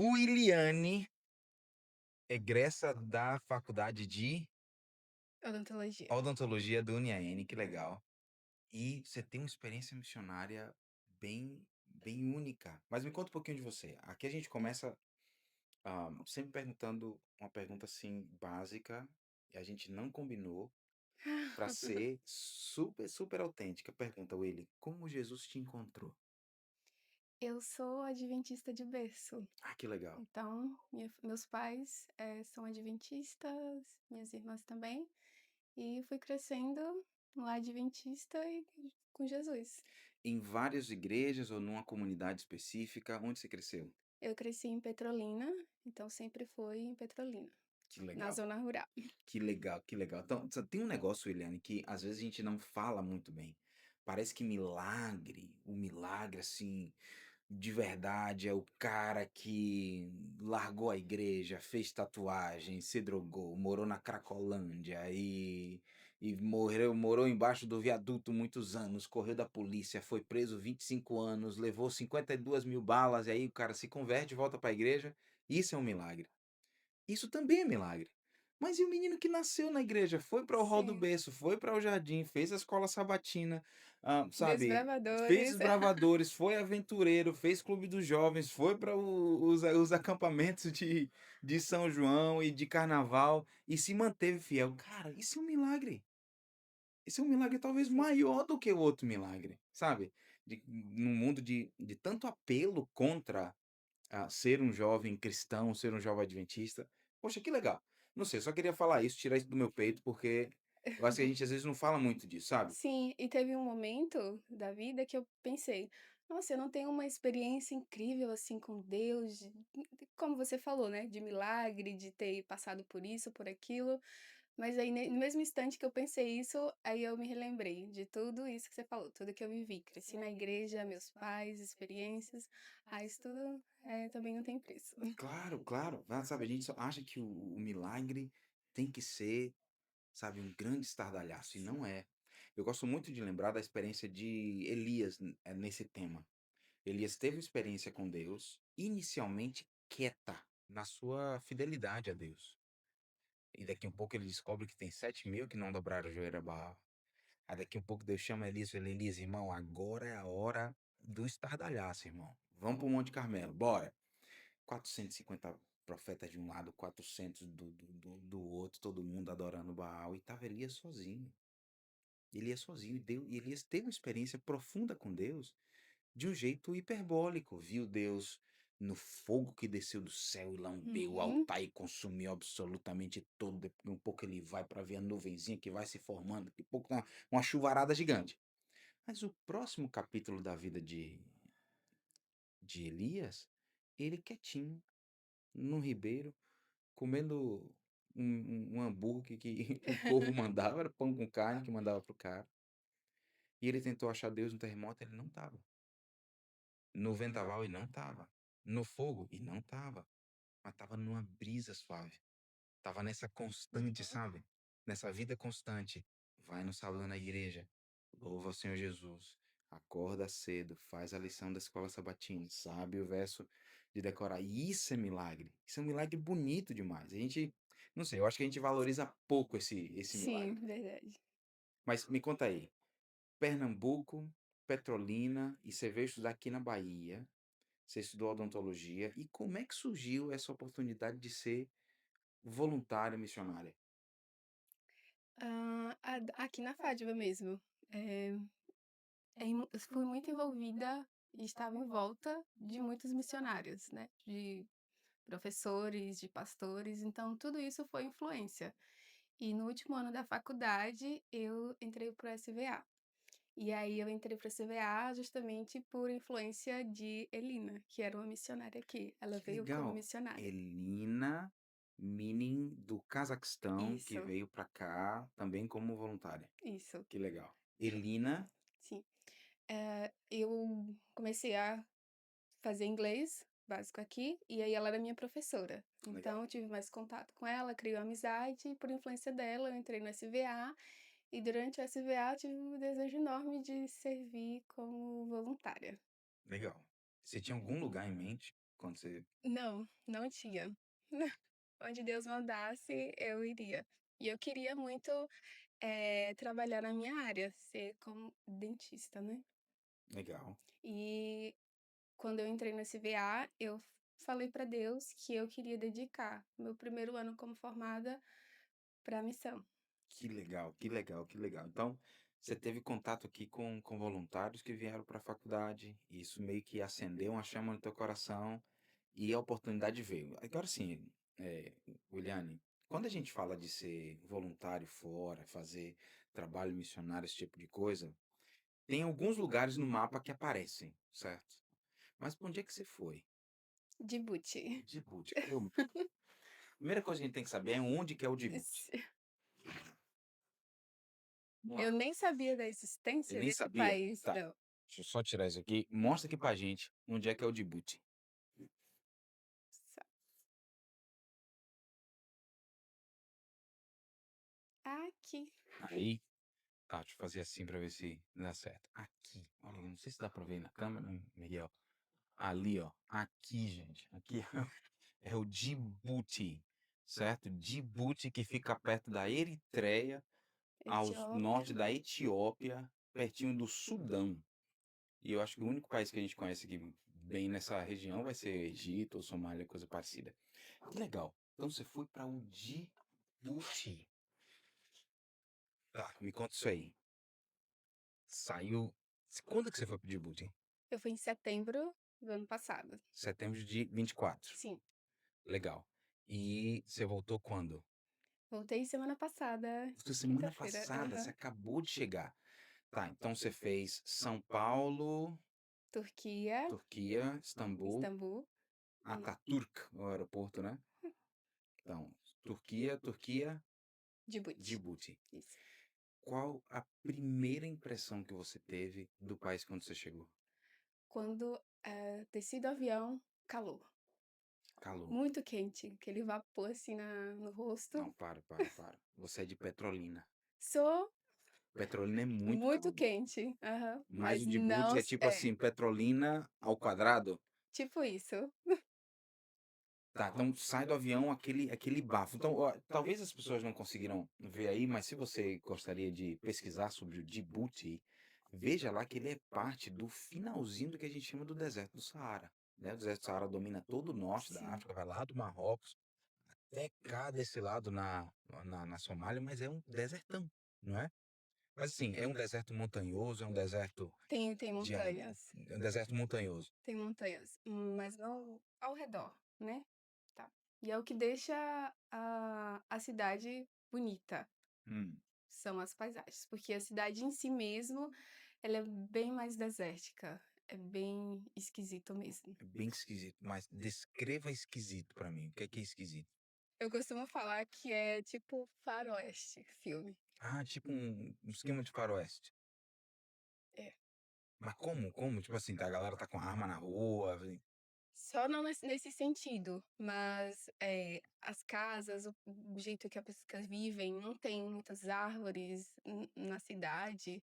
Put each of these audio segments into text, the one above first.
Williane egressa da faculdade de Odontologia. odontologia do UniaN, que legal. E você tem uma experiência missionária bem única. Mas me conta um pouquinho de você. Aqui a gente começa sempre perguntando uma pergunta assim básica e a gente não combinou para ser super, super autêntica. Pergunta, Willy, como Jesus te encontrou? Eu sou adventista de berço, Ah, que legal. então meus pais, são adventistas, minhas irmãs também, e fui crescendo lá adventista e com Jesus. Em várias igrejas ou numa comunidade específica, onde você cresceu? Eu cresci em Petrolina, então sempre foi em Petrolina, Que na legal. zona rural. Que legal, que legal. Então, tem um negócio, Eliane, que às vezes a gente não fala muito bem. Parece que milagre, o milagre, assim, de verdade, é o cara que largou a igreja, fez tatuagem, se drogou, morou na Cracolândia e morou embaixo do viaduto muitos anos, correu da polícia, foi preso 25 anos, levou 52 mil balas, e aí o cara se converte e volta para a igreja. Isso é um milagre. Isso também é milagre. Mas e o menino que nasceu na igreja, foi para o hall do Sim, berço, foi para o jardim, fez a escola sabatina, sabe, fez desbravadores. desbravadores, foi aventureiro, fez clube dos jovens, foi para os acampamentos de São João e de carnaval e se manteve fiel. Cara, isso é um milagre. Isso é um milagre talvez Sim, maior do que o outro milagre, sabe? Num mundo de tanto apelo contra ser um jovem cristão, ser um jovem adventista. Poxa, que legal. Não sei, só queria falar isso, tirar isso do meu peito, porque eu acho que a gente às vezes não fala muito disso, sabe? sim, e teve um momento da vida que eu pensei: "Nossa, eu não tenho uma experiência incrível, assim, com Deus", como você falou, né, de milagre, de ter passado por isso, por aquilo, mas aí no mesmo instante que eu pensei isso, aí eu me relembrei de tudo isso que você falou, tudo que eu vivi, cresci na igreja, meus pais, experiências, isso tudo, também não tem preço. Claro, claro. Sabe, a gente só acha que o milagre tem que ser, sabe, um grande estardalhaço, e não Sim. é. Eu gosto muito de lembrar da experiência de Elias nesse tema. Elias teve uma experiência com Deus, inicialmente quieta, na sua fidelidade a Deus. E daqui a um pouco ele descobre que tem 7.000 que não dobraram o joelho a Baal. Aí daqui um pouco Deus chama Elias e fala: Elias, irmão, agora é a hora do estardalhaço, irmão. Vamos pro Monte Carmelo, bora. 450 profetas de um lado, 400 do outro, todo mundo adorando Baal. E tava Elias sozinho. Elias sozinho. E Elias teve uma experiência profunda com Deus de um jeito hiperbólico. Viu Deus no fogo que desceu do céu e lambeu o Uhum. altar e consumiu absolutamente todo. Depois um pouco ele vai para ver a nuvenzinha que vai se formando. Daqui a pouco tá uma chuvarada gigante. Mas o próximo capítulo da vida de Elias, ele quietinho, no ribeiro, comendo um hambúrguer que o povo mandava, era pão com carne que mandava pro cara. E ele tentou achar Deus no terremoto, ele não tava. No vendaval, e não tava. No fogo, e não tava. Mas tava numa brisa suave. Tava nessa constante, sabe? Nessa vida constante. Vai no salão na igreja, louva o Senhor Jesus, acorda cedo, faz a lição da escola sabatina, sabe o verso de decorar. E isso é milagre. Isso é um milagre bonito demais. A gente, não sei, eu acho que a gente valoriza pouco esse Sim, milagre. verdade. Mas me conta aí, Pernambuco, Petrolina, e você veio estudar aqui na Bahia, você estudou odontologia, e como é que surgiu essa oportunidade de ser voluntária missionária? Aqui na Fádiva mesmo. Eh, eu fui muito envolvida e estava em volta de muitos missionários, né, de professores, de pastores, então tudo isso foi influência. E no último ano da faculdade, eu entrei para o SVA. E aí eu entrei para o SVA justamente por influência de Elina, que era uma missionária aqui. Ela Que veio como legal. missionária. Elina Minin, do Cazaquistão, que Isso, veio para cá também como voluntária. isso, Que legal. Elina, sim. Eu comecei a fazer inglês básico aqui, e aí ela era minha professora. Então legal. eu tive mais contato com ela, criei uma amizade, e por influência dela eu entrei no SVA, e durante o SVA eu tive um desejo enorme de servir como voluntária. Legal. Você tinha algum lugar em mente? quando você Não, não tinha. Onde Deus mandasse, eu iria. E eu queria muito, trabalhar na minha área, ser como dentista, né. legal, E quando eu entrei no SVA, eu falei para Deus que eu queria dedicar meu primeiro ano como formada para a missão. que legal, que legal, que legal. Então, você teve contato aqui com voluntários que vieram para a faculdade, e isso meio que acendeu uma chama no teu coração e a oportunidade veio. Agora sim, Williane, quando a gente fala de ser voluntário fora, fazer trabalho missionário, esse tipo de coisa, tem alguns lugares no mapa que aparecem, certo? Mas pra onde é que você foi? Djibouti. Djibouti. Cadê o primeira coisa que a gente tem que saber é onde que é o Djibouti. Vamos Eu lá. nem sabia da Você existência nem desse sabia? país, Tá, não. deixa eu só tirar isso aqui. Mostra aqui pra gente onde é que é o Djibouti. Sa Aqui. Aí, tá, deixa eu fazer assim pra ver se dá certo. Aqui, olha, não sei se dá pra ver na câmera, Miguel. Ali, ó. Aqui, gente. Aqui é o Djibouti, certo? Djibouti que fica perto da Eritreia, ao Etiópia. norte da Etiópia, pertinho do Sudão. E eu acho que o único país que a gente conhece aqui bem nessa região vai ser Egito ou Somália, coisa parecida. Que legal. Então você foi para o Djibouti. Tá, me conta isso aí. Saiu. Quando que você foi para o Djibouti? Eu fui em setembro do ano passado. Setembro de 24. Sim, Legal. E você voltou quando? voltei semana passada, Foi semana quinta-feira. passada, você Aham. acabou de chegar. Tá, então você fez São Paulo, Turquia, Turquia, Istambul, Istambul e Ataturk, o aeroporto, né? Então, Turquia, Djibouti. Djibouti. Isso. Qual a primeira impressão que você teve do país quando você chegou? Quando, desci do avião, calor. Calor. Muito quente, aquele vapor, assim, no Não, rosto. para. Você é de Petrolina. Sou Petrolina é muito muito calor. quente. Aham. Mas Mas o não Djibouti é s tipo assim, Petrolina ao quadrado? tipo isso. Tá, então sai do avião aquele bafo. Então, ó, talvez as pessoas não conseguiram ver aí, mas se você gostaria de pesquisar sobre o Djibouti, veja lá que ele é parte do finalzinho do que a gente chama do deserto do Saara, né? O deserto do Saara domina todo o norte da Sim. África, vai lá do Marrocos até cá desse lado na Somália, mas é um desertão, não é? Mas assim, é um deserto montanhoso, é um deserto Tem de montanhas, é um deserto montanhoso. tem montanhas, mas não ao redor, né. Tá. E é o que deixa a cidade bonita, Hum, são as paisagens, porque a cidade em si mesmo, ela é bem mais desértica, é bem esquisito mesmo. é bem esquisito, mas descreva esquisito pra mim. O que é esquisito? Eu costumo falar que é tipo faroeste, filme. Ah, tipo um esquema de faroeste. É. Mas como? Tipo assim, tá, a galera tá com arma na rua, assim. Só não nesse sentido, mas, as casas, o jeito que as pessoas vivem, não tem muitas árvores na cidade.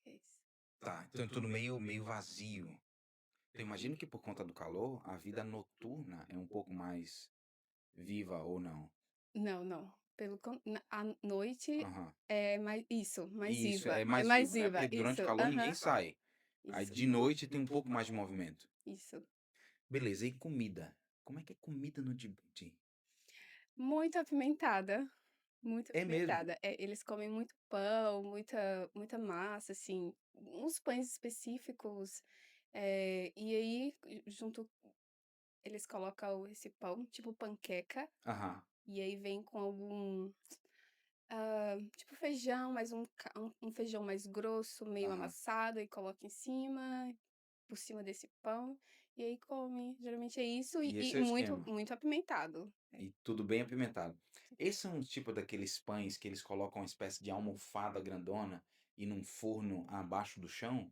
É isso. Tá, então é tudo meio vazio. Eu imagino que por conta do calor, a vida noturna é um pouco mais viva ou não? Não, não, pelo à noite Aham. é mais isso, mais Isso, é viva, é mais mais vivo, né, viva, porque durante isso, o calor ninguém aham, sai. Aí isso, de noite tem um pouco mais de movimento. isso. Beleza, e comida? Como é que é comida no Djibouti? Muito apimentada, muito É mesmo? apimentada. Eles comem muito pão, muita massa, assim, uns pães específicos, e aí junto eles colocam esse pão, tipo panqueca, Aham. e aí vem com algum, tipo feijão, mas um feijão mais grosso, meio Aham. amassado, e coloca em cima, por cima desse pão, e aí come. Geralmente é isso E e esse é o muito, esquema. muito apimentado. É, E tudo bem apimentado. tipo Esse é um tipo daqueles pães que eles colocam uma espécie de almofada grandona e num forno abaixo do chão?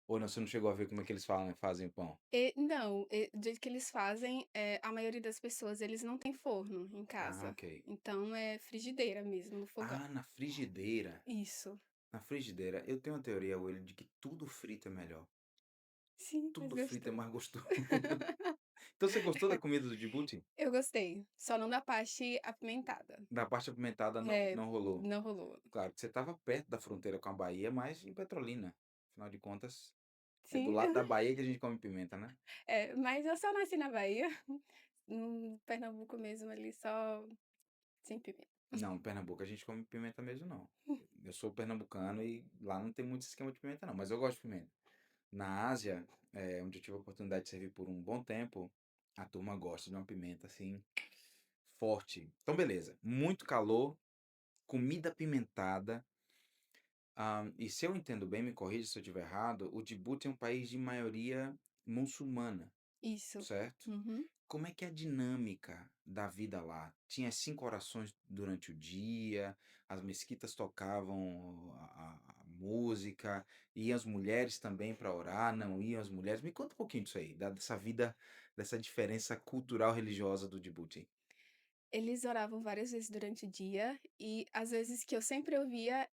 Ou não, você não chegou a ver como é que eles fazem o pão? não, do jeito que eles fazem, a maioria das pessoas, eles não têm forno em Ah, casa, ok. então é frigideira mesmo, no fogão. Ah, na frigideira. Isso. Na frigideira. Eu tenho uma teoria, William, de que tudo frito é melhor. Sim, mas Tudo frito é gostoso. mais gostoso. Então você gostou da comida do Djibouti? Eu gostei, só não da parte apimentada. Da parte apimentada É, não rolou? não rolou. Claro que você estava perto da fronteira com a Bahia, mas em Petrolina, afinal de contas, é do Sim, lado da Bahia que a gente come pimenta, né? mas eu só nasci na Bahia, no Pernambuco mesmo ali só sem pimenta. Não, em Pernambuco a gente come pimenta mesmo não. Eu sou pernambucano e lá não tem muito esquema de pimenta não, mas eu gosto de pimenta. Na Ásia, onde eu tive a oportunidade de servir por um bom tempo, a turma gosta de uma pimenta assim, forte. Então beleza, muito calor, comida apimentada. E se eu entendo bem, me corrija se eu estiver errado, o Djibouti é um país de maioria muçulmana, Isso. certo? Uhum. Como é que é a dinâmica da vida lá? Tinha 5 orações durante o dia, as mesquitas tocavam a música, iam as mulheres também para orar, não iam as mulheres? Me conta um pouquinho disso aí, dessa vida, dessa diferença cultural religiosa do Djibouti. Eles oravam várias vezes durante o dia e às vezes que eu sempre ouvia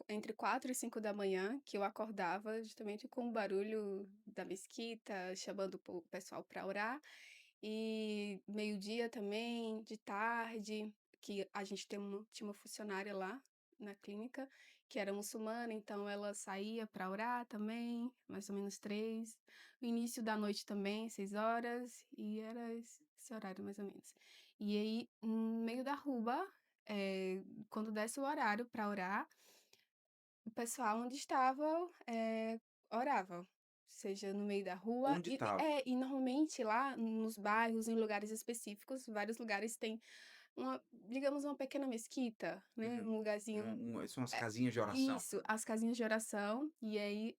entre 4 e 5 da manhã, que eu acordava justamente com o barulho da mesquita, chamando o pessoal para orar, e meio-dia também, de tarde, que a gente tinha uma funcionária lá na clínica, que era muçulmana, então ela saía para orar também, mais ou menos 3. O início da noite também, 6 horas, e era esse horário mais ou menos. E aí, no meio da rua, quando desse o horário para orar, o pessoal onde estava, orava, seja no meio da rua Onde e estava? e normalmente lá nos bairros, em lugares específicos, vários lugares têm uma, digamos, uma pequena mesquita, né, Uhum. um lugarzinho. São as É, casinhas de oração. isso, as casinhas de oração, e aí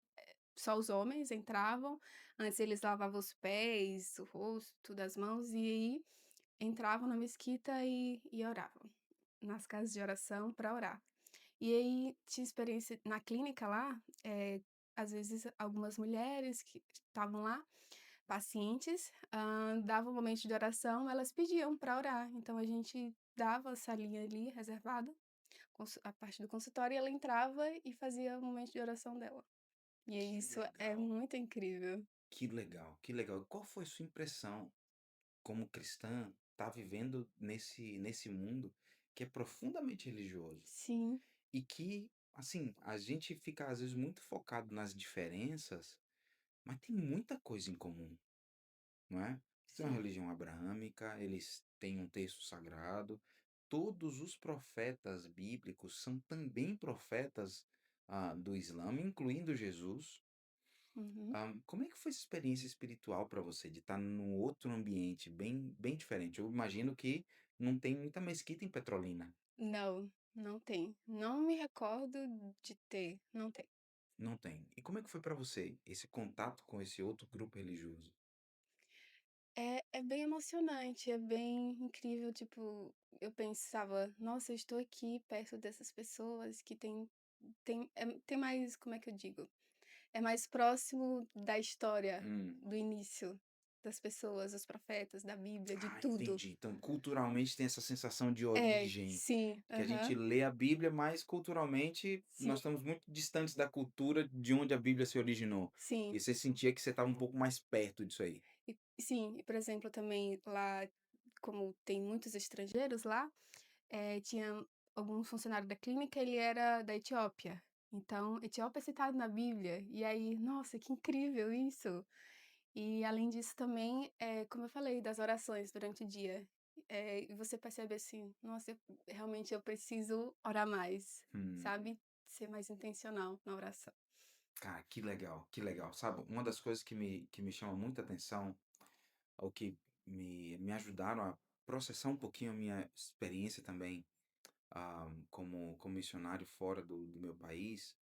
só os homens entravam, antes eles lavavam os pés, o rosto, das mãos, e aí entravam na mesquita e oravam, nas casas de oração para orar. E aí tinha experiência na clínica lá, às vezes algumas mulheres que estavam lá, pacientes, davam um momento de oração, elas pediam para orar, então a gente dava a salinha ali reservada, a parte do consultório, e ela entrava e fazia o momento de oração dela. E aí Que isso é legal, muito incrível. que legal, que legal. Qual foi a sua impressão como cristã, tá vivendo nesse mundo que é profundamente religioso Sim, e que, assim, a gente fica às vezes muito focado nas diferenças, mas tem muita coisa em comum, não é? Tem uma sim. religião abraâmica, eles têm um texto sagrado, todos os profetas bíblicos são também profetas, do Islã, incluindo Jesus. Uhum. Como é que foi essa experiência espiritual para você, de estar num outro ambiente bem diferente? Eu imagino que não tem muita mesquita em Petrolina. Não, não tem. Não me recordo de ter, não tem. Não tem. E como é que foi para você, esse contato com esse outro grupo religioso? É bem emocionante, é bem incrível, tipo, eu pensava: "Nossa, eu estou aqui perto dessas pessoas que tem mais, como é que eu digo? É mais próximo da história, Hum. do início, das pessoas, dos profetas, da Bíblia, de tudo". Entendi. Então, culturalmente tem essa sensação de É, origem, sim, que a gente aham, lê a Bíblia, mas culturalmente sim, nós estamos muito distantes da cultura de onde a Bíblia se originou. E sim. você sentia que você estava um pouco mais perto disso aí. E por exemplo, também lá, como tem muitos estrangeiros lá, tinha algum funcionário da clínica, ele era da Etiópia. Então, Etiópia é citado na Bíblia, e aí, nossa, que incrível isso! E além disso também, como eu falei, das orações durante o dia. E você percebe assim: "Nossa, realmente eu preciso orar mais", Hum. sabe? Ser mais intencional na oração. Cara, que legal, que legal. Sabe, uma das coisas que me chama muita atenção, ou que me ajudaram a processar um pouquinho a minha experiência também, como missionário fora do meu país,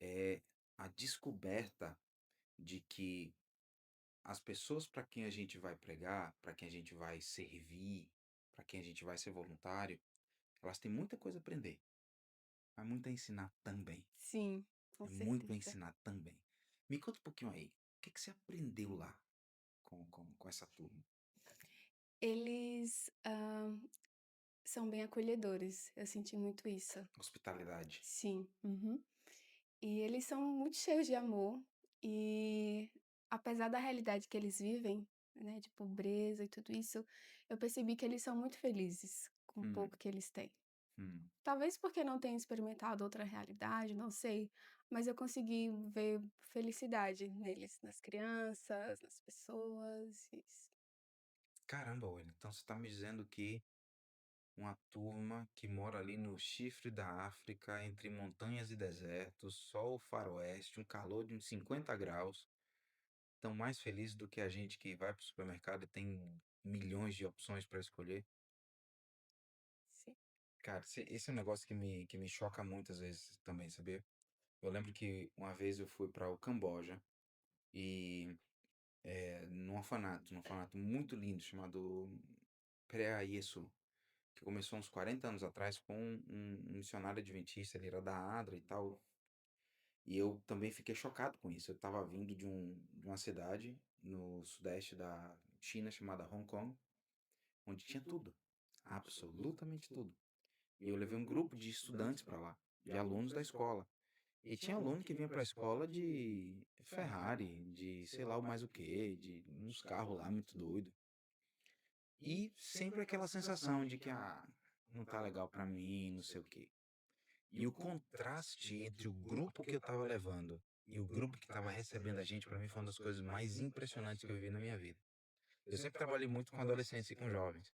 é a descoberta de que as pessoas para quem a gente vai pregar, para quem a gente vai servir, para quem a gente vai ser voluntário, elas têm muita coisa a aprender, mas muito a ensinar também. Sim, com É muito a certeza. ensinar também. Me conta um pouquinho aí, o que que você aprendeu lá com essa turma? Eles, são bem acolhedores, eu senti muito isso. Hospitalidade. Sim, uhum. E eles são muito cheios de amor, e apesar da realidade que eles vivem, né, de pobreza e tudo isso, eu percebi que eles são muito felizes com o Hum, pouco que eles têm. hum. Talvez porque não tenham experimentado outra realidade, não sei, mas eu consegui ver felicidade neles, nas crianças, nas pessoas, isso. Caramba, William, então você tá me dizendo que uma turma que mora ali no chifre da África, entre montanhas e desertos, sol, faroeste, um calor de uns 50 graus, estão mais felizes do que a gente que vai para o supermercado e tem milhões de opções para escolher. Sim. Cara, esse é um negócio que me choca muitas vezes também, sabia? Eu lembro que uma vez eu fui para o Camboja e num orfanato muito lindo chamado Preah Yesu, que começou uns 40 anos atrás com um missionário adventista, ele era da ADRA e tal. E eu também fiquei chocado com isso. Eu estava vindo de uma cidade no sudeste da China chamada Hong Kong, onde tinha tudo, absolutamente tudo. E eu levei um grupo de estudantes para lá, de alunos da escola. E tinha aluno que vinha para a escola de Ferrari, de sei lá o mais o quê, de uns carros lá muito doido. E sempre aquela sensação de que não tá legal para mim, não sei o quê. E o contraste entre o grupo que eu estava levando e o grupo que estava recebendo a gente, para mim, foi uma das coisas mais impressionantes que eu vivi na minha vida. Eu sempre trabalhei muito com adolescentes e com jovens,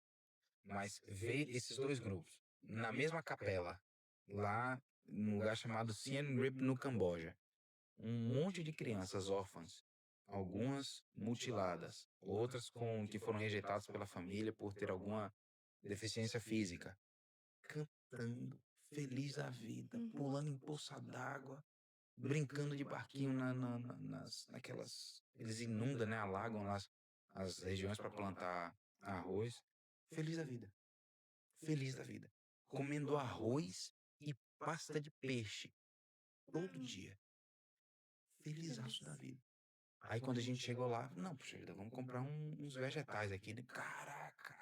mas ver esses dois grupos na mesma capela, lá num lugar chamado Siem Reap, no Camboja, um monte de crianças órfãs, algumas mutiladas, outras que foram rejeitadas pela família por ter alguma deficiência física, cantando, feliz da vida, Uhum. pulando em poça d'água, brincando de barquinho naquelas. Eles inundam, né? Alagam lá as regiões para plantar arroz. Feliz da vida. Feliz da vida. Comendo arroz e pasta de peixe todo dia. Felizaço da Feliz. vida. Aí quando a gente chegou lá, não, puxa vida, vamos comprar uns vegetais aqui, né? Caraca!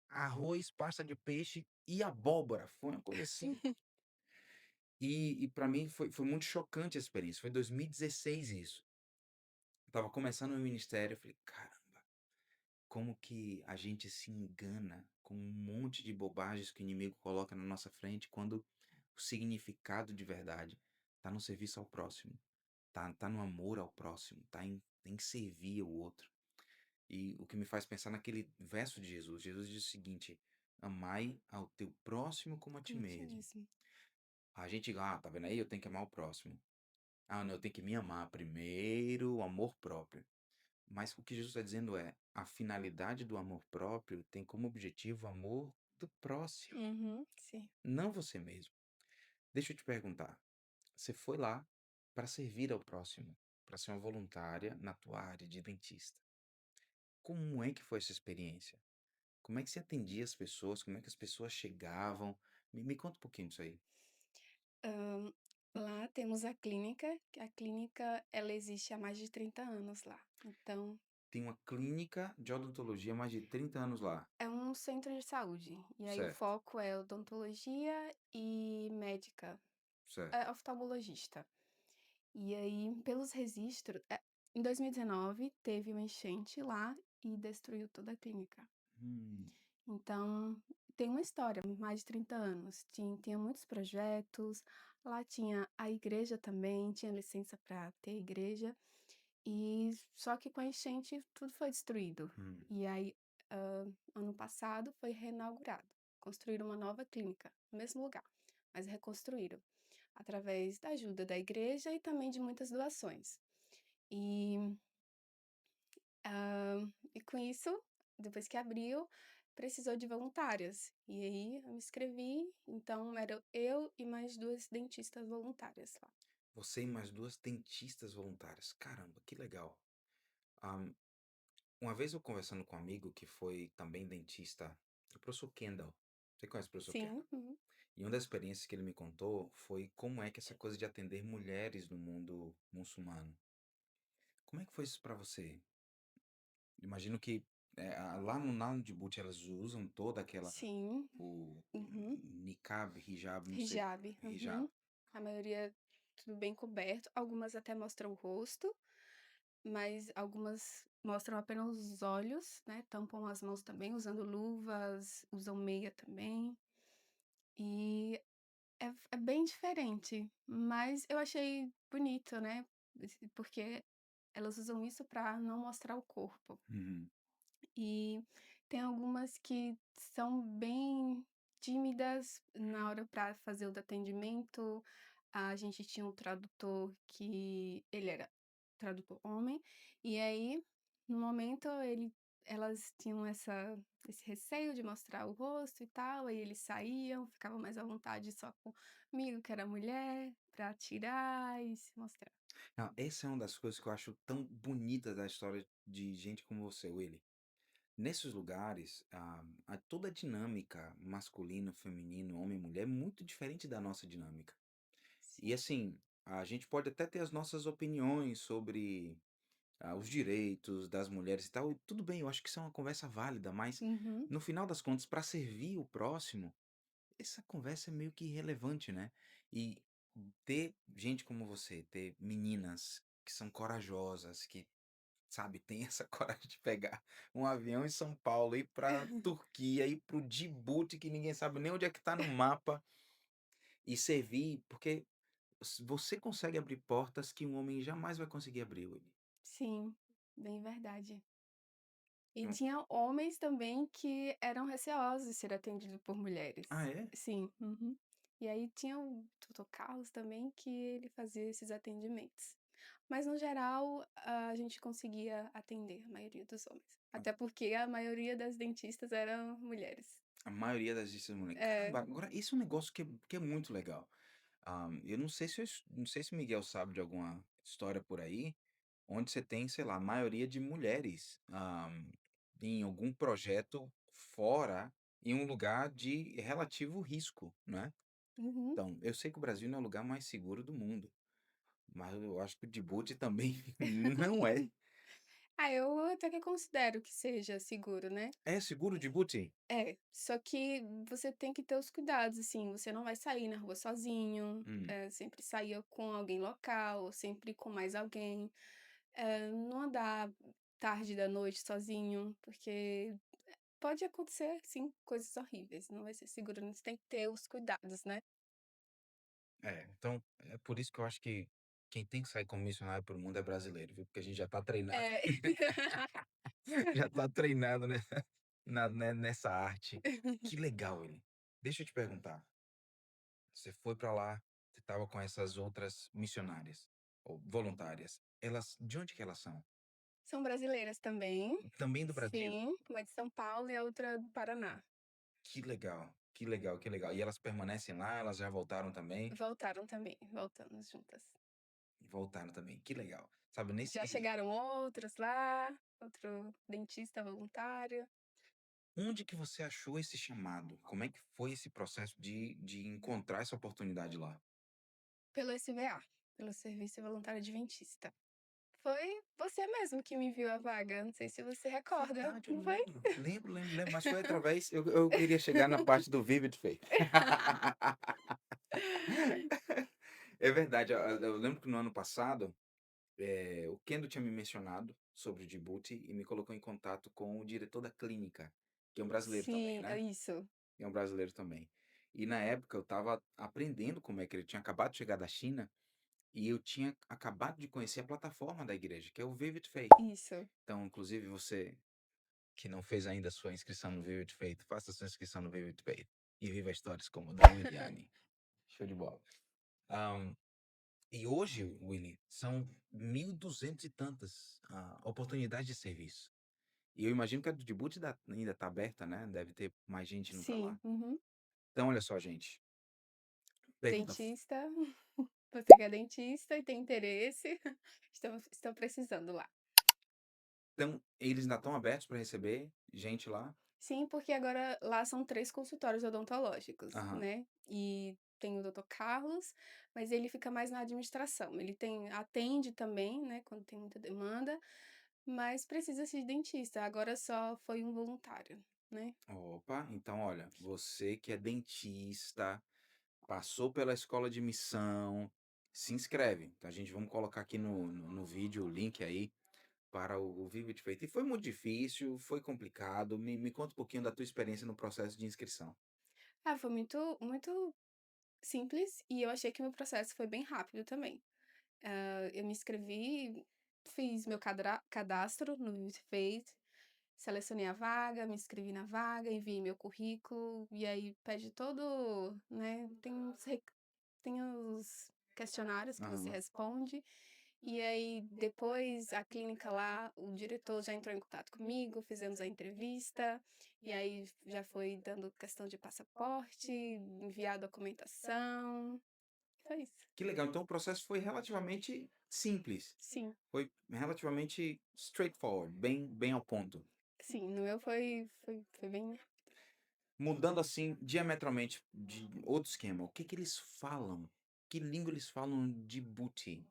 Arroz, pasta de peixe e abóbora. Foi uma coisa assim. E para mim foi muito chocante a experiência. Foi em 2016 isso. Eu tava começando o meu ministério, eu falei, caramba, como que a gente se engana com um monte de bobagens que o inimigo coloca na nossa frente quando o significado de verdade tá no serviço ao próximo, tá no amor ao próximo, em servir o outro. E o que me faz pensar naquele verso de Jesus. Jesus diz o seguinte: amai ao teu próximo como a ti Como a ti mesmo. mesmo. A gente, tá vendo aí? Eu tenho que amar o próximo. Ah, não, eu tenho que me amar primeiro, o amor próprio. Mas o que Jesus está dizendo é: a finalidade do amor próprio tem como objetivo o amor do próximo, Uhum, sim. não você mesmo. Deixa eu te perguntar: você foi lá para servir ao próximo, para ser uma voluntária na tua área de dentista. Como é que foi essa experiência? Como é que você atendia as pessoas? Como é que as pessoas chegavam? Me conta um pouquinho disso aí. Lá temos a clínica, que a clínica ela existe há mais de 30 anos lá. Então, Tem uma clínica de odontologia há mais de 30 anos lá. é um centro de saúde. E aí o Certo, foco é odontologia e médica, certo. oftalmologista. E aí, pelos registros, em 2019 teve uma enchente lá e destruiu toda a clínica. Hum, Então, tem uma história, mais de 30 anos. Tinha muitos projetos, lá tinha a igreja também, tinha licença para ter igreja, e só que com a enchente tudo foi destruído. hum. E aí, ano passado foi reinaugurado. Construíram uma nova clínica, no mesmo lugar, mas reconstruíram, através da ajuda da igreja e também de muitas doações. E e com isso, depois que abriu, precisou de voluntárias. E aí eu me inscrevi, então era eu e mais 2 dentistas voluntárias lá. Você e mais duas dentistas voluntárias. Caramba, que legal. Ah, uma vez eu conversando com um amigo que foi também dentista, o professor Kendall. Você conhece o professor Kendall? Sim, uhum. E uma das experiências que ele me contou foi como é que essa coisa de atender mulheres no mundo muçulmano. Como é que foi isso pra você? Imagino que lá no Nalo de Boot elas usam toda aquela Sim, o uhum. niqab, hijab, não sei, Hijab, hijab. uhum. A maioria tudo bem coberto, algumas até mostram o rosto, mas algumas mostram apenas os olhos, né, tampam as mãos também, usando luvas, usam meia também, e é bem diferente, mas eu achei bonito, né, porque elas usam isso para não mostrar o corpo. Uhum. E tem algumas que são bem tímidas na hora para fazer o atendimento. A gente tinha um tradutor que ele era tradutor homem, e aí, no momento, elas tinham esse receio de mostrar o rosto e tal, aí eles saíam, ficavam mais à vontade só comigo, que era mulher, pra tirar e se mostrar. Não, essa é uma das coisas que eu acho tão bonita da história de gente como você, Willy. Nesses lugares, toda a dinâmica masculino, feminino, homem e mulher é muito diferente da nossa dinâmica. E Sim. assim, a gente pode até ter as nossas opiniões sobre os direitos das mulheres e tal, e tudo bem, eu acho que isso é uma conversa válida, mas Uhum. no final das contas, para servir o próximo, essa conversa é meio que irrelevante, né? E ter gente como você, ter meninas que são corajosas, que, sabe, tem essa coragem de pegar um avião em São Paulo, ir pra Turquia, ir pro Djibouti, que ninguém sabe nem onde é que tá no mapa, e servir, porque você consegue abrir portas que um homem jamais vai conseguir abrir, Willy. Sim, bem verdade. E Hum. tinha homens também que eram receosos de ser atendido por mulheres. Ah, é? Sim, uhum. E aí tinha o Tutor Carlos também que ele fazia esses atendimentos. Mas no geral, a gente conseguia atender a maioria dos homens. A Até porque a maioria das dentistas eram mulheres. a maioria das listas mulheres. É, Caramba, agora isso é um negócio que é muito legal. Eu não sei se não sei se o Miguel sabe de alguma história por aí, onde você tem, sei lá, a maioria de mulheres, em algum projeto fora, em um lugar de relativo risco, né? uhum. Então, eu sei que o Brasil não é o lugar mais seguro do mundo, mas eu acho que o Djibouti também não é. Ah, eu até que considero que seja seguro, né? É seguro o Djibouti? É, só que você tem que ter os cuidados, assim, você não vai sair na rua sozinho, Hum. sempre saia com alguém local, sempre com mais alguém, não andar tarde da noite sozinho, porque pode acontecer, sim, coisas horríveis, não vai ser seguro, você tem que ter os cuidados, né. Então, é por isso que eu acho que quem tem que sair como missionário para o mundo é brasileiro, viu? Porque a gente já tá treinado. É. Já tá treinado, né? Nessa arte. Que legal, ele. Deixa eu te perguntar. Você foi pra lá, você tava com essas outras missionárias, ou voluntárias. De onde que elas são? São brasileiras também, Também do Brasil. sim, uma de São Paulo e a outra do Paraná. Que legal, que legal, que legal. E elas permanecem lá, elas já voltaram também? Voltaram também, voltamos juntas. Voltaram também, que legal. Sabe, Já chegaram outras lá, outro dentista voluntário. onde que você achou esse chamado? Como é que foi esse processo de encontrar essa oportunidade lá? Pelo SVA, pelo Serviço Voluntário Adventista. Foi você mesmo que me enviou a vaga, não sei se você recorda, Verdade, eu não foi? lembro. Lembro, lembro, lembro. Mas foi através. Eu queria chegar na parte do Vivid Faith. É verdade. Eu lembro que no ano passado, o Kendo tinha me mencionado sobre o Djibouti e me colocou em contato com o diretor da clínica, que é um brasileiro também, Sim, é né? isso. É um brasileiro também. E na época eu estava aprendendo como é que ele tinha acabado de chegar da China e eu tinha acabado de conhecer a plataforma da igreja, que é o Vivid Faith. Isso. Então, inclusive, você que não fez ainda a sua inscrição no Vivid Faith, faça a sua inscrição no Vivid Faith e viva histórias como a da Liliane. Show de bola. Ahm, e hoje, Willy, são 1.200 e tantas oportunidades de serviço. E eu imagino que a do Djibouti ainda está aberta, né? Deve ter mais gente indo para lá. Sim, uhum. Então, olha só, gente. Pergunta. Dentista, você que é dentista e tem interesse, estão precisando lá. Então, eles ainda estão abertos para receber gente lá? Sim, porque agora lá são 3 consultórios odontológicos, Aham. né, e tem o doutor Carlos, mas ele fica mais na administração. Ele atende também, né, quando tem muita demanda, mas precisa-se de dentista, agora só foi um voluntário, né. Opa, então olha, você que é dentista, passou pela escola de missão, se inscreve. Então, a gente vamos colocar aqui no vídeo o link aí. para o Viva de Feito. E foi muito difícil, foi complicado? Me conta um pouquinho da tua experiência no processo de inscrição. Ah, foi muito simples e eu achei que o meu processo foi bem rápido também. Eu me inscrevi, fiz meu cadastro no Viva, selecionei a vaga, me inscrevi na vaga, enviei meu currículo, e aí pede todo, né, tem os questionários que você Aham. responde, e aí depois a clínica lá, o diretor já entrou em contato comigo, fizemos a entrevista, e aí já foi dando questão de passaporte, enviar documentação, foi isso. Que legal, então o processo foi relativamente simples, Sim, foi relativamente straightforward, bem ao ponto. sim, no meu foi bem. Mudando, assim, diametralmente de outro esquema, o que que eles falam? Que língua eles falam de Djibouti?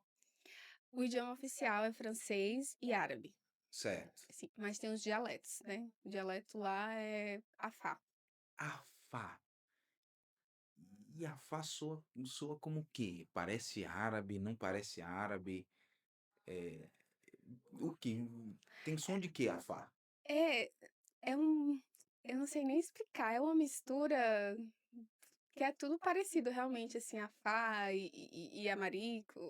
O idioma oficial é francês e árabe, Certo. assim, mas tem os dialetos, né. O dialeto lá é Afar. Afá. E Afá soa como o quê? Parece árabe, não parece árabe? Eh, o quê? Tem som de quê, Afá? É é um eu não sei nem explicar, é uma mistura que é tudo parecido realmente, assim, Afar e Amarico,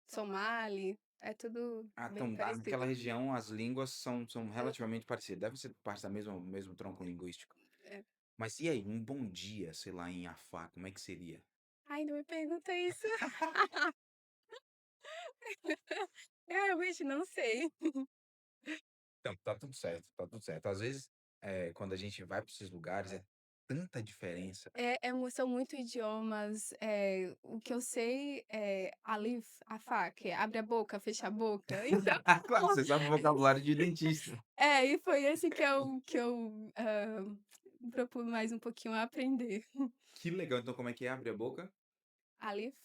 Somali, é tudo Ah, bem então, naquela parecido. região as línguas são Hã, relativamente parecidas, deve ser parte da mesmo tronco linguístico. é. Mas e aí, um bom dia, sei lá, em Afá, como é que seria? Ai, não me pergunta isso. Eu realmente não sei. Então, tá tudo certo, tá tudo certo. Às vezes, quando a gente vai para esses lugares, é tanta diferença. São muito idiomas, o que eu sei é alif, afá, que é abre a boca, fecha a boca, então Claro, você sabe o vocabulário de dentista. e foi esse que eu me propus mais um pouquinho a aprender. Que legal, então como é que é? Abre a boca, Alif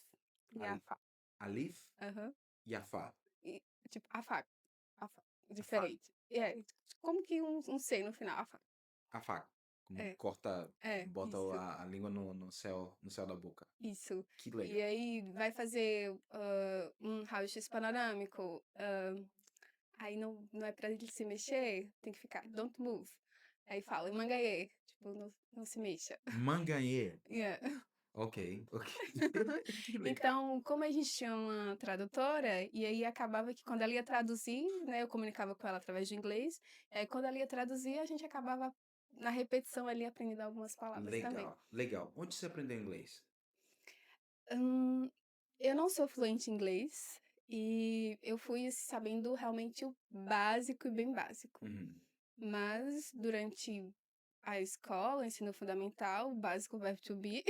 e ali afá. alif Aham. e afá. E tipo, afá, Afá, diferente. Como que um C no final, afá. afá, como É, corta, bota isso. a língua no céu da boca. Isso. Que E legal. aí vai fazer, um raio-x panorâmico, aí não é pra ele se mexer, tem que ficar "don't move". Aí fala "Mangaê", tipo, não se mexa. Manganhê. Yeah. Ok, ok. Que legal. Então, como a gente tinha uma tradutora, e aí acabava que quando ela ia traduzir, né, eu comunicava com ela através de inglês, aí quando ela ia traduzir, a gente acabava na repetição ali aprendendo algumas palavras também. Legal, legal. Onde você aprendeu inglês? Hum, eu não sou fluente em inglês e eu fui sabendo realmente o básico e bem básico. Uhum. Mas durante a escola, o ensino fundamental, o básico verbo to be,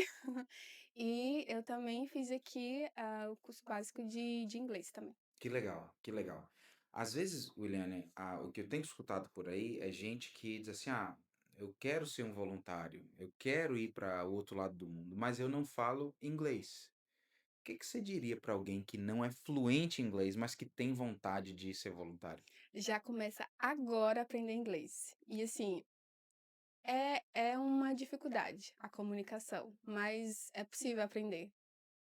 e eu também fiz aqui, o curso básico de inglês também. Que legal, que legal. Às vezes, Williane, o que eu tenho escutado por aí é gente que diz assim: "Ah, eu quero ser um voluntário, eu quero ir para o outro lado do mundo, mas eu não falo inglês". O que que você diria para alguém que não é fluente em inglês, mas que tem vontade de ser voluntário? Já começa agora a aprender inglês. E assim, é uma dificuldade a comunicação, mas é possível aprender.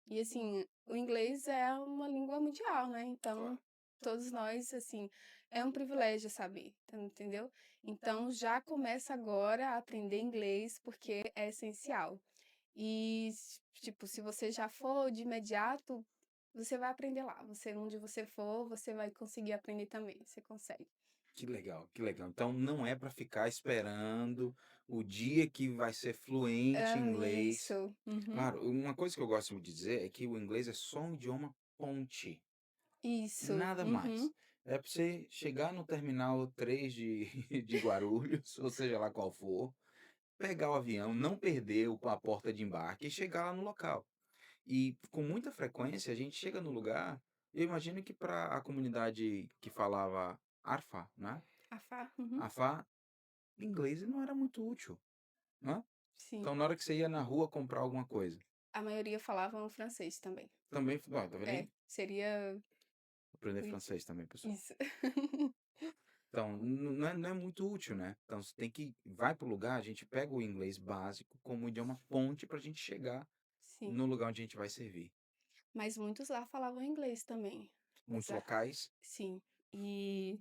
E assim, o inglês é uma língua mundial, né, então Claro. todos nós, assim, é um privilégio saber, entendeu? Então já começa agora a aprender inglês, porque é essencial. E tipo, se você já for de imediato, você vai aprender lá, onde você for, você vai conseguir aprender também, você consegue. Que legal, que legal. Então não é para ficar esperando o dia que vai ser fluente em inglês. Isso. Uhum. Claro, uma coisa que eu gosto de dizer é que o inglês é só um idioma ponte. Isso. Nada mais. Uhum. É para você chegar no terminal 3 de de Guarulhos, ou seja lá qual for, pegar o avião, não perder o a porta de embarque e chegar lá no local. E com muita frequência a gente chega no lugar, eu imagino que para a comunidade que falava Arfá, né, Afá. Uhum. Afá, inglês não era muito útil, né. Sim. Então na hora que você ia na rua comprar alguma coisa, A maioria falavam francês também. também ó, tá vendo aí? Seria Aprender o idi francês também, pessoal. isso. Então, não é muito útil, né. Então você tem que vai para o lugar, a gente pega o inglês básico como idioma ponte para a gente chegar Sim. no lugar onde a gente vai servir. Mas muitos lá falavam inglês também. Muitos Apesar locais sim. E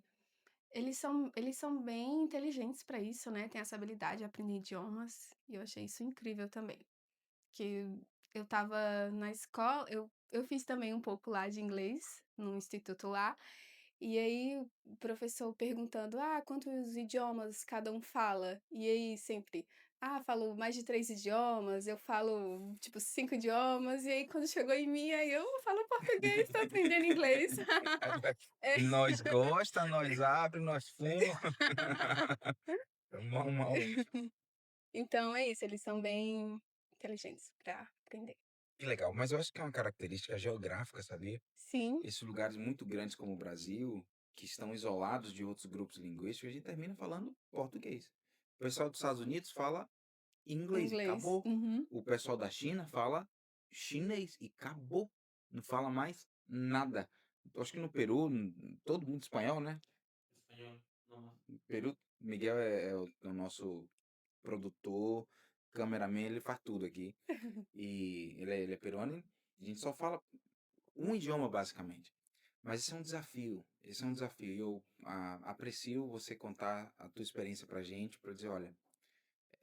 eles são bem inteligentes para isso, né, têm essa habilidade de aprender idiomas, e eu achei isso incrível também. Que eu estava na escola eu fiz também um pouco lá de inglês, no instituto lá, e aí o professor perguntando: "Ah, quantos idiomas cada um fala?" E aí sempre: "Ah, falo mais de 3 idiomas, eu falo, tipo, 5 idiomas", e aí quando chegou em mim, aí eu falo português, tô aprendendo inglês. É. Nós gosta, nós abre, nós fuma. Mal. Então é isso, eles são bem inteligentes para aprender. Que legal, mas eu acho que é uma característica geográfica, sabia? Sim, Esses lugares muito grandes como o Brasil, que estão isolados de outros grupos linguísticos, a gente termina falando português. O pessoal dos Estados Unidos fala inglês e inglês. acabou. Uhum. O pessoal da China fala chinês e acabou. Não fala mais nada. Eu acho que no Peru, todo mundo espanhol, né? Peru, Miguel é o nosso produtor, cameraman, ele faz tudo aqui. E ele é peruano, e a gente só fala um idioma basicamente. Mas esse é um desafio, esse é um desafio. E eu aprecio você contar a tua experiência pra gente, pra dizer, olha,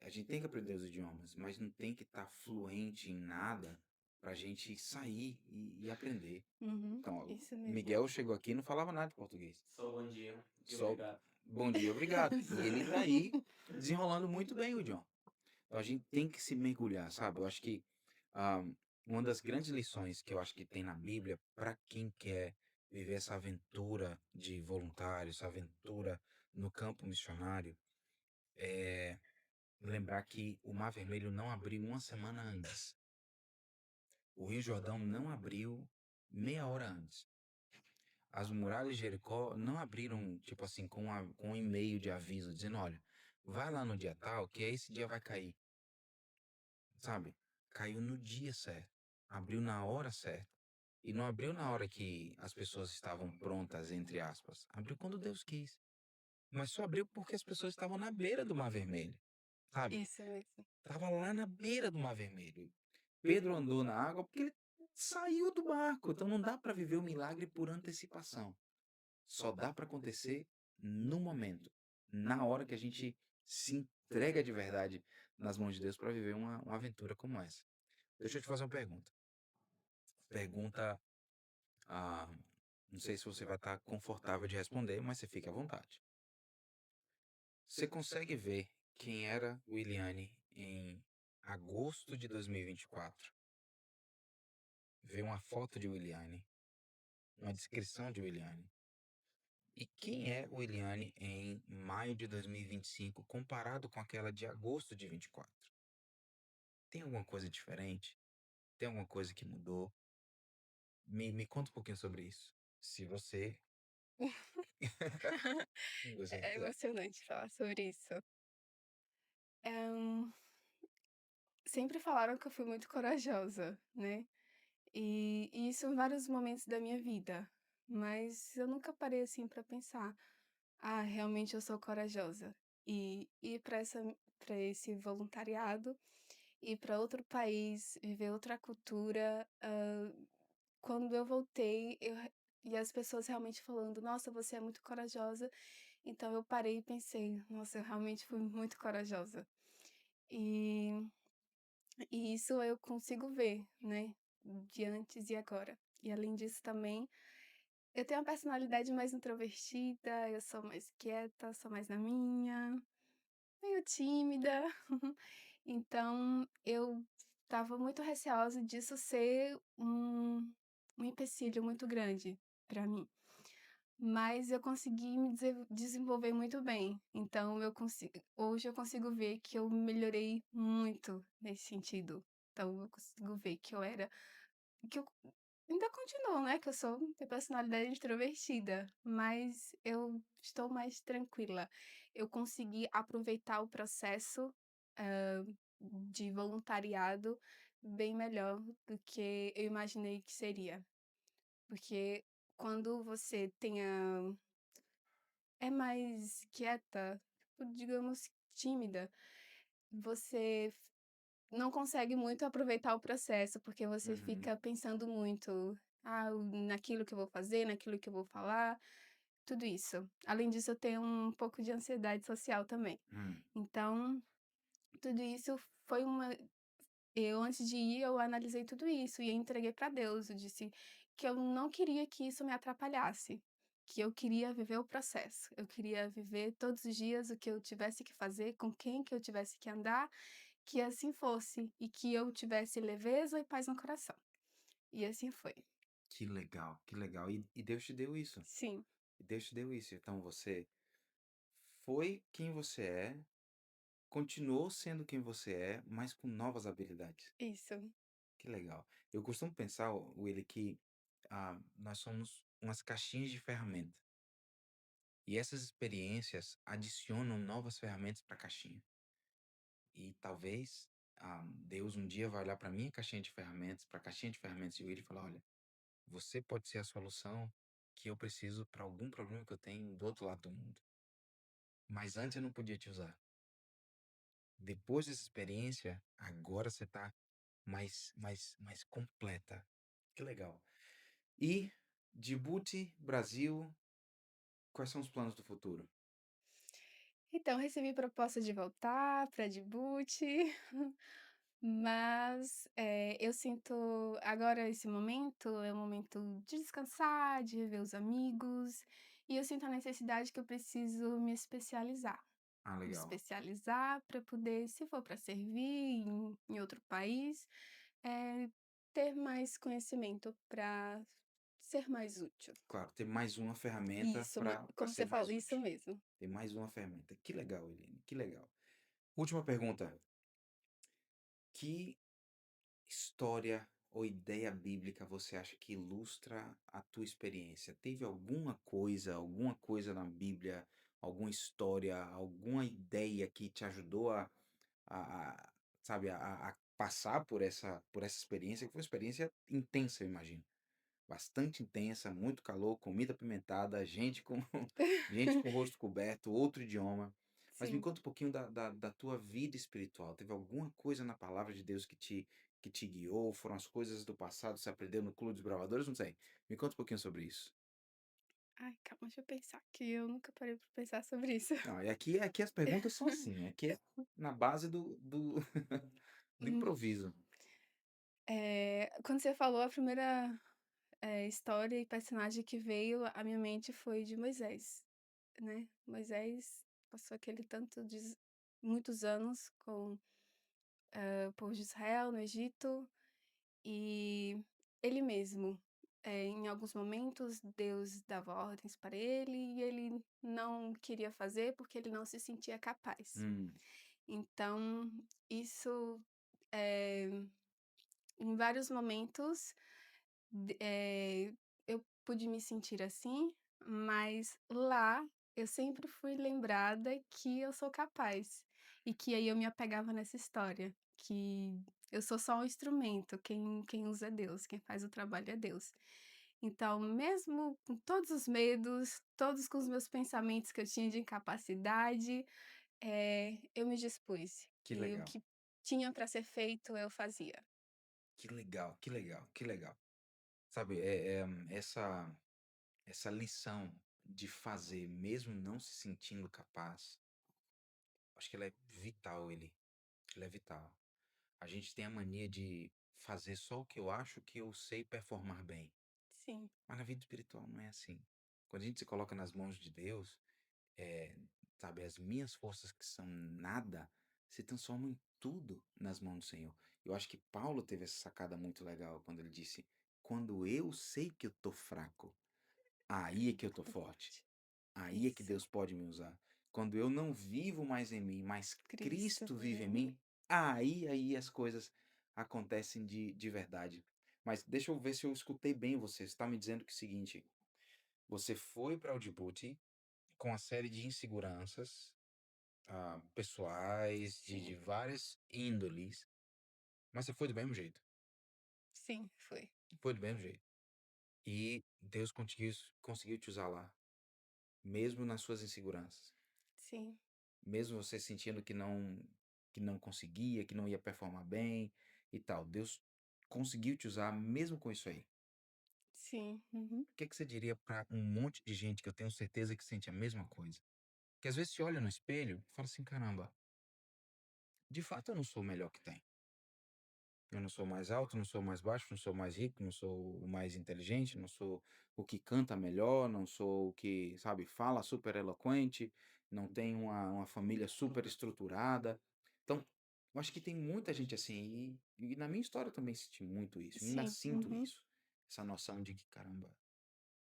a gente tem que aprender os idiomas, mas não tem que estar fluente em nada pra gente sair e aprender. Uhum, Então, ó, isso mesmo. Miguel chegou aqui e não falava nada de português. Só bom dia e Só obrigado. bom dia, obrigado. E ele tá aí desenrolando muito bem o idioma. Então a gente tem que se mergulhar, sabe? Eu acho que ah, uma das grandes lições que eu acho que tem na Bíblia para quem quer viver essa aventura de voluntário, essa aventura no campo missionário, é lembrar que o Mar Vermelho não abriu uma semana antes. O Rio Jordão não abriu meia hora antes. As muralhas de Jericó não abriram, tipo assim, com um e-mail de aviso dizendo, olha, vai lá no dia tal, que esse dia vai cair. Sabe? Caiu no dia certo, abriu na hora certa. E não abriu na hora que as pessoas estavam prontas, entre aspas. Abriu quando Deus quis. Mas só abriu porque as pessoas estavam na beira do Mar Vermelho, sabe? Isso mesmo. Tava lá na beira do Mar Vermelho. Pedro andou na água porque ele saiu do barco. Então não dá para viver o milagre por antecipação. Só dá para acontecer no momento, na hora que a gente se entrega de verdade nas mãos de Deus para viver uma aventura como essa. Deixa eu te fazer uma pergunta. Pergunta, ah, não sei se você vai estar confortável de responder, mas você fica à vontade. Você consegue ver quem era Williane em agosto de 2024? Ver uma foto de Williane, uma descrição de Williane. E quem é Williane em maio de 2025 comparado com aquela de agosto de 24? Tem alguma coisa diferente? Tem alguma coisa que mudou? Me conta um pouquinho sobre isso. Se você, se você É quiser. emocionante falar sobre isso. Eh, Sempre falaram que eu fui muito corajosa, né, e isso em vários momentos da minha vida, mas eu nunca parei, assim, pra pensar: "Ah, realmente eu sou corajosa". E ir pra esse voluntariado, ir pra outro país, viver outra cultura, quando eu voltei, e as pessoas realmente falando: "Nossa, você é muito corajosa". Então eu parei e pensei: "Nossa, eu realmente fui muito corajosa". E e isso eu consigo ver, né, de antes e agora. E além disso também, eu tenho uma personalidade mais introvertida, eu sou mais quieta, sou mais na minha, meio tímida. Então eu estava muito receosa disso ser um empecilho muito grande para mim. Mas eu consegui me desenvolver muito bem, então hoje eu consigo ver que eu melhorei muito nesse sentido. Então eu consigo ver que eu ainda continuo, né, que eu sou tenho personalidade introvertida, mas eu estou mais tranquila. Eu consegui aproveitar o processo, hã, de voluntariado bem melhor do que eu imaginei que seria. Porque quando você é mais quieta, tipo, digamos, tímida, você não consegue muito aproveitar o processo, porque você Uhum. fica pensando muito: "Ah, naquilo que eu vou fazer, naquilo que eu vou falar". tudo isso. Além disso, eu tenho um pouco de ansiedade social também. Hum, Então, tudo isso foi uma eu antes de ir, eu analisei tudo isso e entreguei para Deus. Eu disse que eu não queria que isso me atrapalhasse, que eu queria viver o processo. Eu queria viver todos os dias o que eu tivesse que fazer, com quem que eu tivesse que andar, que assim fosse e que eu tivesse leveza e paz no coração. E assim foi. que legal, que legal. E Deus te deu isso. Sim, E Deus te deu isso. Então você foi quem você é, continuou sendo quem você é, mas com novas habilidades. isso. Que legal. Eu costumo pensar, Willy, que nós somos umas caixinhas de ferramenta. E essas experiências adicionam novas ferramentas para a caixinha. E talvez Deus um dia vai olhar para minha caixinha de ferramentas, para a caixinha de ferramentas de Willy e falar: olha, você pode ser a solução que eu preciso para algum problema que eu tenho do outro lado do mundo. Mas antes eu não podia te usar. Depois dessa experiência, agora você está mais completa. Que legal. E Djibouti, Brasil, quais são os planos do futuro? Então, recebi proposta de voltar para Djibouti, mas, eu sinto agora esse momento é um momento de descansar, de rever os amigos, e eu sinto a necessidade que eu preciso me especializar. Ah, Me legal. especializar para poder, se for para servir em outro país, eh, ter mais conhecimento para ser mais útil. Claro, ter mais uma ferramenta Isso, para como ser você falou, mais isso útil. mesmo. Ter mais uma ferramenta. Que legal, Eliane, que legal. Última pergunta. Que história ou ideia bíblica você acha que ilustra a tua experiência? Teve alguma coisa na Bíblia, alguma história, alguma ideia que te ajudou a, sabe, a passar por essa experiência, que foi uma experiência intensa, eu imagino. Bastante intensa, muito calor, comida apimentada, gente com gente com o rosto coberto, outro idioma. Mas me Sim. conta um pouquinho da tua vida espiritual. Teve alguma coisa na palavra de Deus que te guiou? Foram as coisas do passado, você aprendeu no Clube dos Bravadores? Não sei. Me conta um pouquinho sobre isso. Ai, calma, deixa eu pensar, que eu nunca parei pra pensar sobre isso. Não, e aqui as perguntas são assim, aqui é na base do do Hum, improviso. quando você falou, a primeira, história e personagem que veio à minha mente foi de Moisés, né. Moisés passou aquele tanto de muitos anos com, o povo de Israel no Egito, e ele mesmo, em alguns momentos Deus dava ordens para ele e ele não queria fazer, porque ele não se sentia capaz. Hum, Então, isso, eh, em vários momentos, eu pude me sentir assim, mas lá eu sempre fui lembrada que eu sou capaz, e que aí eu me apegava nessa história, que eu sou só um instrumento, quem usa é Deus, quem faz o trabalho é Deus. Então, mesmo com todos os medos, todos com os meus pensamentos que eu tinha de incapacidade, eu me dispus, que e o legal, que tinha para ser feito eu fazia. que legal, que legal, que legal. Sabe, essa lição de fazer, mesmo não se sentindo capaz, acho que ela é vital, ela é vital. A gente tem a mania de fazer só o que eu acho que eu sei performar bem, Sim, mas na vida espiritual não é assim. Quando a gente se coloca nas mãos de Deus, eh, sabe, as minhas forças que são nada, se transformam em tudo nas mãos do Senhor. Eu acho que Paulo teve essa sacada muito legal quando ele disse: "Quando eu sei que eu tô fraco, aí é que eu tô forte". forte. Aí é que Isso. Deus pode me usar. Quando eu não vivo mais em mim, mas Cristo Cristo vive vive em em mim. mim, aí as coisas acontecem de verdade. Mas deixa eu ver se eu escutei bem você. Você está me dizendo que é o seguinte: você foi para o Djibouti com uma série de inseguranças pessoais, de Sim, várias índoles, mas você foi do mesmo jeito. sim, foi. Foi do mesmo jeito. E Deus conseguiu te usar lá, mesmo nas suas inseguranças. Sim, Mesmo você sentindo que não conseguia, que não ia performar bem e tal, Deus conseguiu te usar mesmo com isso aí. sim. Uhum. O que que você diria para um monte de gente que eu tenho certeza que sente a mesma coisa? Que às vezes se olha no espelho e fala assim: "Caramba, de fato eu não sou o melhor que tem. Eu não sou mais alto, não sou mais baixo, não sou mais rico, não sou o mais inteligente, não sou o que canta melhor, não sou o que, sabe, fala super eloquente, não tenho uma família super estruturada". Então, eu acho que tem muita gente assim, e na minha história eu também senti muito isso, ainda Sim. sinto Uhum. isso. Essa noção de que, caramba,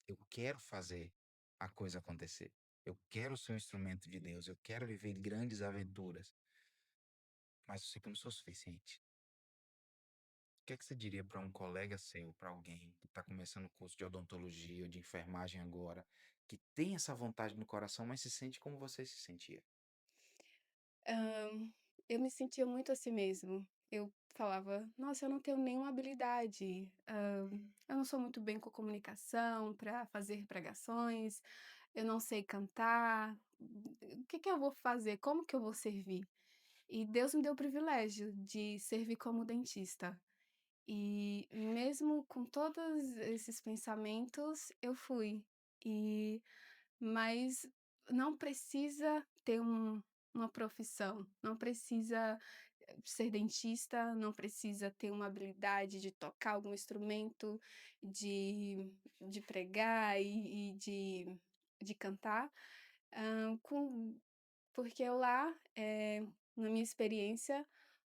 eu quero fazer a coisa acontecer. Eu quero ser um instrumento de Deus, eu quero viver grandes aventuras, mas eu sei que eu não sou suficiente. O que é que você diria para um colega seu, para alguém que está começando o curso de odontologia ou de enfermagem agora, que tem essa vontade no coração, mas se sente como você se sentia? Eu me sentia muito assim mesmo. Eu falava: "Nossa, eu não tenho nenhuma habilidade, eu não sou muito bem com comunicação para fazer pregações, eu não sei cantar, o que que eu vou fazer? Como que eu vou servir?". E Deus me deu o privilégio de servir como dentista. E mesmo com todos esses pensamentos, eu fui. E mas não precisa ter uma profissão, não precisa ser dentista, não precisa ter uma habilidade de tocar algum instrumento, de pregar e de cantar, com porque lá, na minha experiência,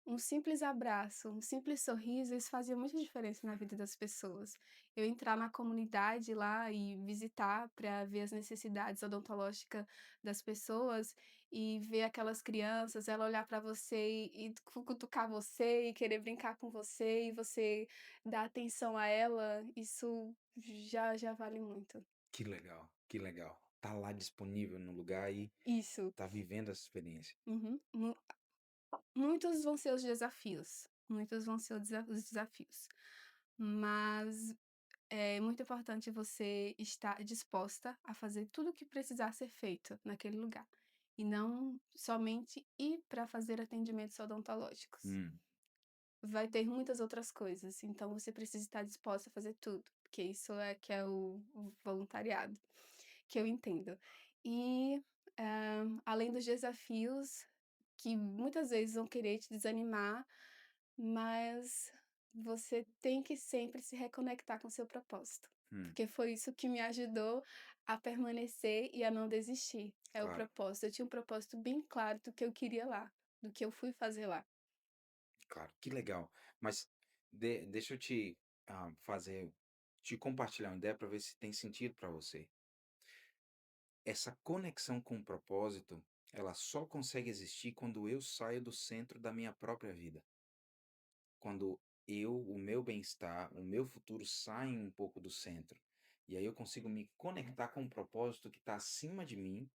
um simples abraço, um simples sorriso, isso fazia muita diferença na vida das pessoas. Eu entrar na comunidade lá e visitar para ver as necessidades odontológicas das pessoas e ver aquelas crianças, ela olhar para você e cutucar você e querer brincar com você e você dar atenção a ela, isso já vale muito. Que legal, que legal. Tá lá disponível no lugar e Isso. tá vivendo essa experiência. Uhum. Muitos vão ser os desafios, muitos vão ser os desafios, mas é muito importante você estar disposta a fazer tudo o que precisar ser feito naquele lugar, e não somente ir para fazer atendimentos odontológicos. Hum, Vai ter muitas outras coisas, então você precisa estar disposta a fazer tudo, porque isso é que é o voluntariado, que eu entendo. E, além dos desafios que muitas vezes vão querer te desanimar, mas você tem que sempre se reconectar com seu propósito, hum, porque foi isso que me ajudou a permanecer e a não desistir. É o claro, propósito. Eu tinha um propósito bem claro do que eu queria lá, do que eu fui fazer lá. claro, que legal. Mas deixa eu te te compartilhar uma ideia para ver se tem sentido para você. Essa conexão com o propósito, ela só consegue existir quando eu saio do centro da minha própria vida. Quando o meu bem-estar, o meu futuro saem um pouco do centro. E aí eu consigo me conectar com um propósito que está acima de mim,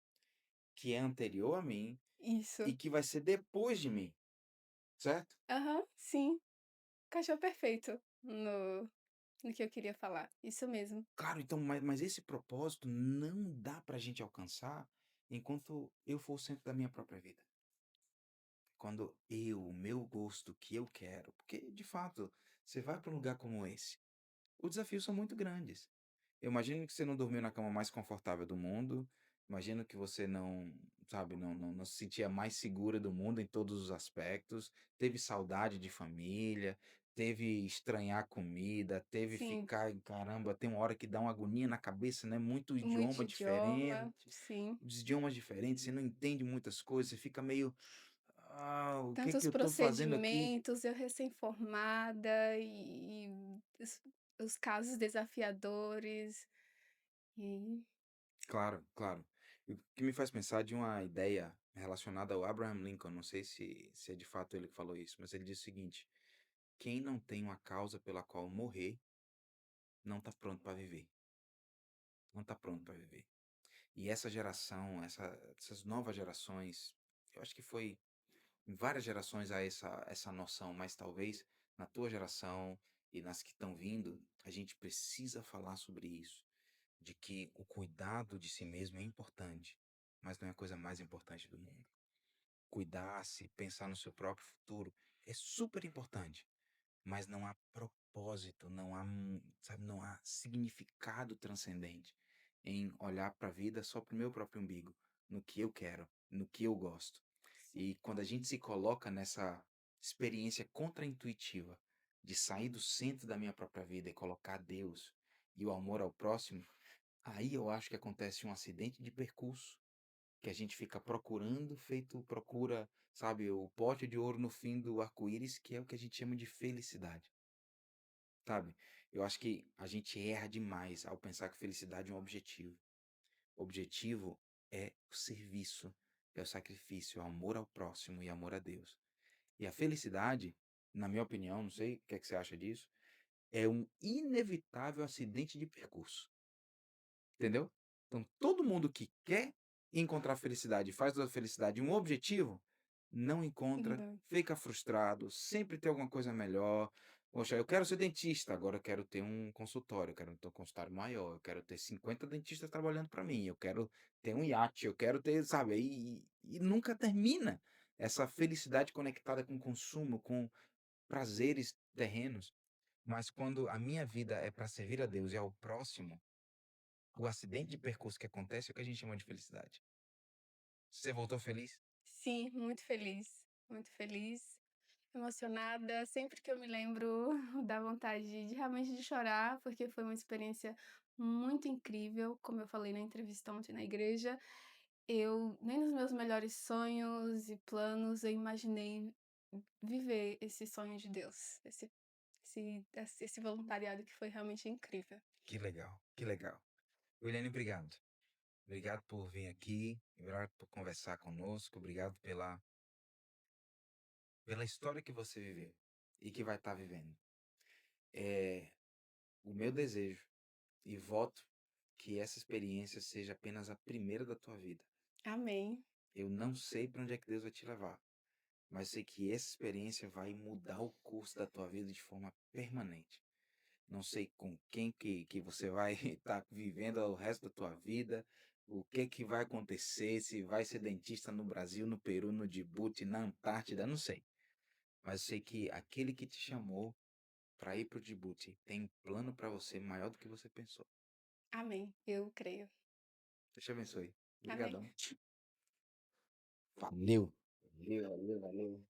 que é anterior a mim Isso. e que vai ser depois de mim, certo? Aham, sim. Encaixou perfeito no que eu queria falar. Isso mesmo. Claro, então, mas esse propósito não dá pra gente alcançar enquanto eu for o centro da minha própria vida. Quando o meu gosto, o que eu quero, porque de fato, você vai para um lugar como esse, os desafios são muito grandes. Eu imagino que você não dormiu na cama mais confortável do mundo. Imagino que você não, sabe, não se sentia mais segura do mundo em todos os aspectos. Teve saudade de família, teve estranhar comida, teve Sim, ficar, caramba, tem uma hora que dá uma agonia na cabeça, né? Muito muito idioma idioma, diferente, sim. os idiomas diferentes, você não entende muitas coisas, você fica meio, o que que Tantos eu tô fazendo aqui? procedimentos, eu recém-formada e os casos desafiadores e Claro, claro. E o que me faz pensar de uma ideia relacionada ao Abraham Lincoln, não sei se é de fato ele que falou isso, mas ele disse o seguinte: quem não tem uma causa pela qual morrer, não está pronto para viver. Não está pronto para viver. E essa geração, essas novas gerações, eu acho que foi em várias gerações há essa noção, mas talvez na tua geração e nas que estão vindo, a gente precisa falar sobre isso, de que o cuidado de si mesmo é importante, mas não é a coisa mais importante do mundo. Cuidar-se, pensar no seu próprio futuro é super importante, mas não há propósito, não há, sabe, não há significado transcendente em olhar para a vida só para o meu próprio umbigo, no que eu quero, no que eu gosto. Sim. E quando a gente se coloca nessa experiência contraintuitiva de sair do centro da minha própria vida e colocar Deus e o amor ao próximo, aí eu acho que acontece um acidente de percurso, que a gente fica procurando, feito procura, sabe, o pote de ouro no fim do arco-íris, que é o que a gente chama de felicidade, sabe? Eu acho que a gente erra demais ao pensar que felicidade é um objetivo. O objetivo é o serviço, é o sacrifício, é o amor ao próximo e amor a Deus. E a felicidade, na minha opinião, não sei o que é que você acha disso, é um inevitável acidente de percurso. Entendeu? Então, todo mundo que quer encontrar felicidade e faz da felicidade um objetivo, não encontra, Não. fica frustrado, sempre tem alguma coisa melhor. Poxa, eu quero ser dentista, agora eu quero ter um consultório, eu quero ter um consultório maior, eu quero ter 50 dentistas trabalhando para mim, eu quero ter um iate, eu quero ter, sabe, e nunca termina essa felicidade conectada com consumo, com prazeres terrenos. Mas quando a minha vida é para servir a Deus e ao próximo, o acidente de percurso que acontece é o que a gente chama de felicidade. Você voltou feliz? Sim, muito feliz, emocionada. Sempre que eu me lembro, dá vontade de realmente de chorar, porque foi uma experiência muito incrível, como eu falei na entrevista ontem na igreja. Eu nem nos meus melhores sonhos e planos eu imaginei viver esse sonho de Deus, esse voluntariado que foi realmente incrível. Que legal, que legal. Williane, obrigado. Obrigado por vir aqui, obrigado por conversar conosco, obrigado pela história que você viveu e que vai estar vivendo. É o meu desejo e voto que essa experiência seja apenas a primeira da tua vida. Amém, Eu não sei para onde é que Deus vai te levar, mas sei que essa experiência vai mudar o curso da tua vida de forma permanente. Não sei com quem que você vai estar vivendo o resto da tua vida, o que vai acontecer, se vai ser dentista no Brasil, no Peru, no Djibouti, na Antártida, não sei. Mas sei que aquele que te chamou para ir para o Djibouti tem um plano para você maior do que você pensou. amém, eu creio. Deus te abençoe. Amém. Obrigadão. Valeu. Valeu, valeu, valeu.